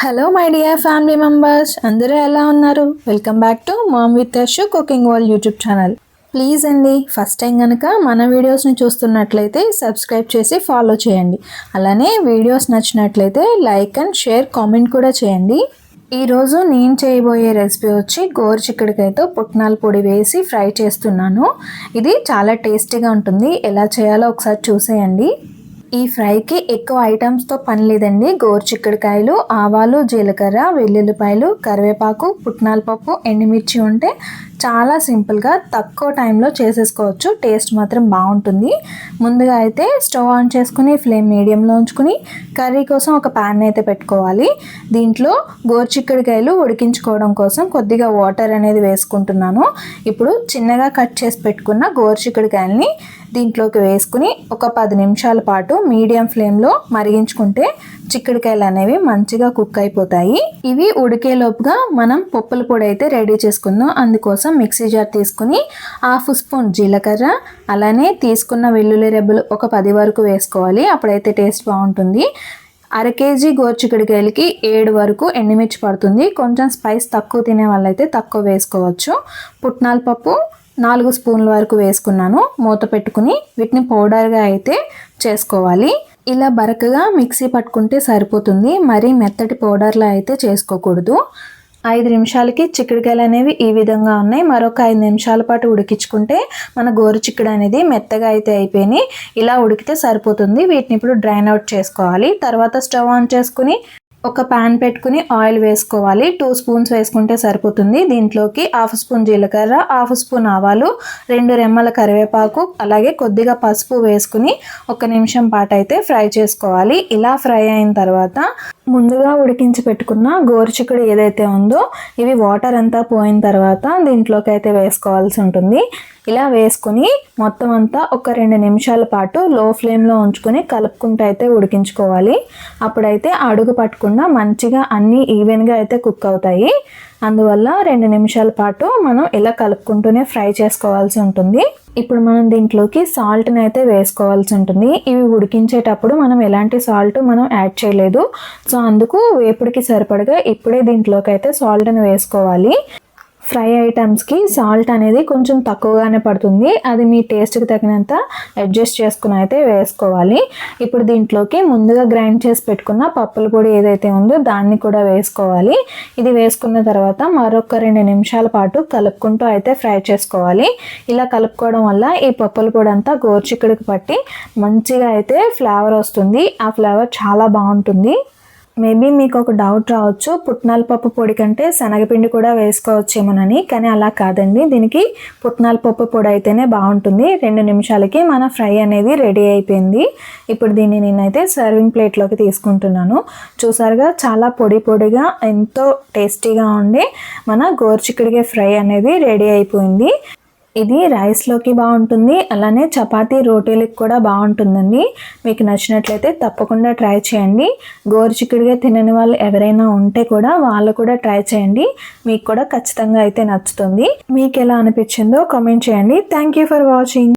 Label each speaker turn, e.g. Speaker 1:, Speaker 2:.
Speaker 1: Hello my dear family members, అందరూ ఎలా ఉన్నారు? Welcome back to mom with Yashu cooking world YouTube channel. Please అండి, first time కనుక మన వీడియోస్ని చూస్తున్నట్లయితే సబ్స్క్రైబ్ చేసి ఫాలో చేయండి. అలానే వీడియోస్ నచ్చినట్లయితే లైక్ అండ్ షేర్ కామెంట్ కూడా చేయండి. ఈరోజు నేను చేయబోయే రెసిపీ వచ్చి గోరుచిక్కుడుకాయతో పుట్నాల పొడి వేసి ఫ్రై చేస్తున్నాను. ఇది చాలా టేస్టీగా ఉంటుంది. ఎలా చేయాలో ఒకసారి చూసేయండి. ఈ ఫ్రైకి ఎక్కువ ఐటమ్స్తో పని లేదండి. గోరుచిక్కుడుకాయలు, ఆవాలు, జీలకర్ర, వెల్లుల్లిపాయలు, కరివేపాకు, పుట్నాల పప్పు, ఎండుమిర్చి ఉంటే చాలా సింపుల్గా తక్కువ టైంలో చేసేసుకోవచ్చు. టేస్ట్ మాత్రం బాగుంటుంది. ముందుగా అయితే స్టవ్ ఆన్ చేసుకుని ఫ్లేమ్ మీడియంలో ఉంచుకుని కర్రీ కోసం ఒక ప్యాన్ అయితే పెట్టుకోవాలి. దీంట్లో గోరుచిక్కుడుకాయలు ఉడికించుకోవడం కోసం కొద్దిగా వాటర్ అనేది వేసుకుంటున్నాను. ఇప్పుడు చిన్నగా కట్ చేసి పెట్టుకున్న గోరుచిక్కుడుకాయలని దీంట్లోకి వేసుకుని ఒక 10 నిమిషాల పాటు మీడియం ఫ్లేమ్లో మరిగించుకుంటే చిక్కుడుకాయలు అనేవి మంచిగా కుక్ అయిపోతాయి. ఇవి ఉడికేలోపుగా మనం పప్పుల పొడి అయితే రెడీ చేసుకుందాం. అందుకోసం మిక్సీ జార్ తీసుకుని 1/2 స్పూన్ జీలకర్ర, అలానే తీసుకున్న వెల్లుల్లి రెబ్బలు ఒక 10 వరకు వేసుకోవాలి. అప్పుడైతే టేస్ట్ బాగుంటుంది. 1/2 కేజీ గోరుచిక్కుడుకాయలకి 7 వరకు ఎండుమిర్చి పడుతుంది. కొంచెం స్పైస్ తక్కువ తినే వాళ్ళైతే తక్కువ వేసుకోవచ్చు. పుట్నాల పప్పు 4 స్పూన్ల వరకు వేసుకున్నాను. మూత పెట్టుకుని వీటిని పౌడర్గా అయితే చేసుకోవాలి. ఇలా బరకగా మిక్సీ పట్టుకుంటే సరిపోతుంది. మరీ మెత్తటి పౌడర్లా అయితే చేసుకోకూడదు. 5 నిమిషాలకి చిక్కుడుకాయలు అనేవి ఈ విధంగా ఉన్నాయి. మరొక 5 నిమిషాల పాటు ఉడికించుకుంటే మన గోరుచిక్కుడు అనేది మెత్తగా అయితే అయిపోయినాయి. ఇలా ఉడికితే సరిపోతుంది. వీటిని ఇప్పుడు డ్రైన్ అవుట్ చేసుకోవాలి. తర్వాత స్టవ్ ఆన్ చేసుకుని ఒక ప్యాన్ పెట్టుకుని ఆయిల్ వేసుకోవాలి. 2 స్పూన్స్ వేసుకుంటే సరిపోతుంది. దీంట్లోకి 1/2 స్పూన్ జీలకర్ర, 1/2 స్పూన్ ఆవాలు, 2 రెమ్మల కరివేపాకు, అలాగే కొద్దిగా పసుపు వేసుకుని 1 నిమిషం పాటు అయితే ఫ్రై చేసుకోవాలి. ఇలా ఫ్రై అయిన తర్వాత ముందుగా ఉడికించి పెట్టుకున్న గోరుచిక్కుడు ఏదైతే ఉందో ఇవి వాటర్ అంతా పోయిన తర్వాత దీంట్లోకి అయితే వేసుకోవాల్సి ఉంటుంది. ఇలా వేసుకుని మొత్తం అంతా ఒక 2 నిమిషాల పాటు లో ఫ్లేమ్లో ఉంచుకొని కలుపుకుంటూ అయితే ఉడికించుకోవాలి. అప్పుడైతే అడుగు పట్టకుండా మంచిగా అన్నీ ఈవెన్గా అయితే కుక్ అవుతాయి. అందువల్ల 2 నిమిషాల పాటు మనం ఇలా కలుపుకుంటూనే ఫ్రై చేసుకోవాల్సి ఉంటుంది. ఇప్పుడు మనం దీంట్లోకి సాల్ట్ని అయితే వేసుకోవాల్సి ఉంటుంది. ఇవి ఉడికించేటప్పుడు మనం ఎలాంటి సాల్ట్ మనం యాడ్ చేయలేదు. సో అందుకు వేపుడికి సరిపడగా ఇప్పుడే దీంట్లోకి అయితే సాల్ట్ని వేసుకోవాలి. ఫ్రై ఐటమ్స్కి సాల్ట్ అనేది కొంచెం తక్కువగానే పడుతుంది. అది మీ టేస్ట్కి తగినంత అడ్జస్ట్ చేసుకుని అయితే వేసుకోవాలి. ఇప్పుడు దీంట్లోకి ముందుగా గ్రైండ్ చేసి పెట్టుకున్న పప్పుల పొడి ఏదైతే ఉందో దాన్ని కూడా వేసుకోవాలి. ఇది వేసుకున్న తర్వాత మరొక 2 నిమిషాల పాటు కలుపుకుంటూ అయితే ఫ్రై చేసుకోవాలి. ఇలా కలుపుకోవడం వల్ల ఈ పప్పుల పొడి అంతా గోరుచిక్కుడుకి పట్టి మంచిగా అయితే ఫ్లేవర్ వస్తుంది. ఆ ఫ్లేవర్ చాలా బాగుంటుంది. మేబీ మీకు ఒక డౌట్ రావచ్చు, పుట్నాల పప్పు పొడి కంటే శనగపిండి కూడా వేసుకోవచ్చేమోనని. కానీ అలా కాదండి. దీనికి పుట్నాల పప్పు పొడి అయితేనే బాగుంటుంది. 2 నిమిషాలకి మన ఫ్రై అనేది రెడీ అయిపోయింది. ఇప్పుడు దీన్ని నేనైతే సర్వింగ్ ప్లేట్లోకి తీసుకుంటున్నాను. చూసారుగా చాలా పొడి పొడిగా ఎంతో టేస్టీగా ఉండే మన గోరుచిక్కుడుకాయ ఫ్రై అనేది రెడీ అయిపోయింది. ఇది రైస్లోకి బాగుంటుంది, అలానే చపాతీ రోటీలకు కూడా బాగుంటుందండి. మీకు నచ్చినట్లయితే తప్పకుండా ట్రై చేయండి. గోరుచిక్కుడుగా తినని వాళ్ళు ఎవరైనా ఉంటే కూడా వాళ్ళు కూడా ట్రై చేయండి. మీకు కూడా ఖచ్చితంగా అయితే నచ్చుతుంది. మీకు ఎలా అనిపించిందో కామెంట్ చేయండి. Thank you for watching.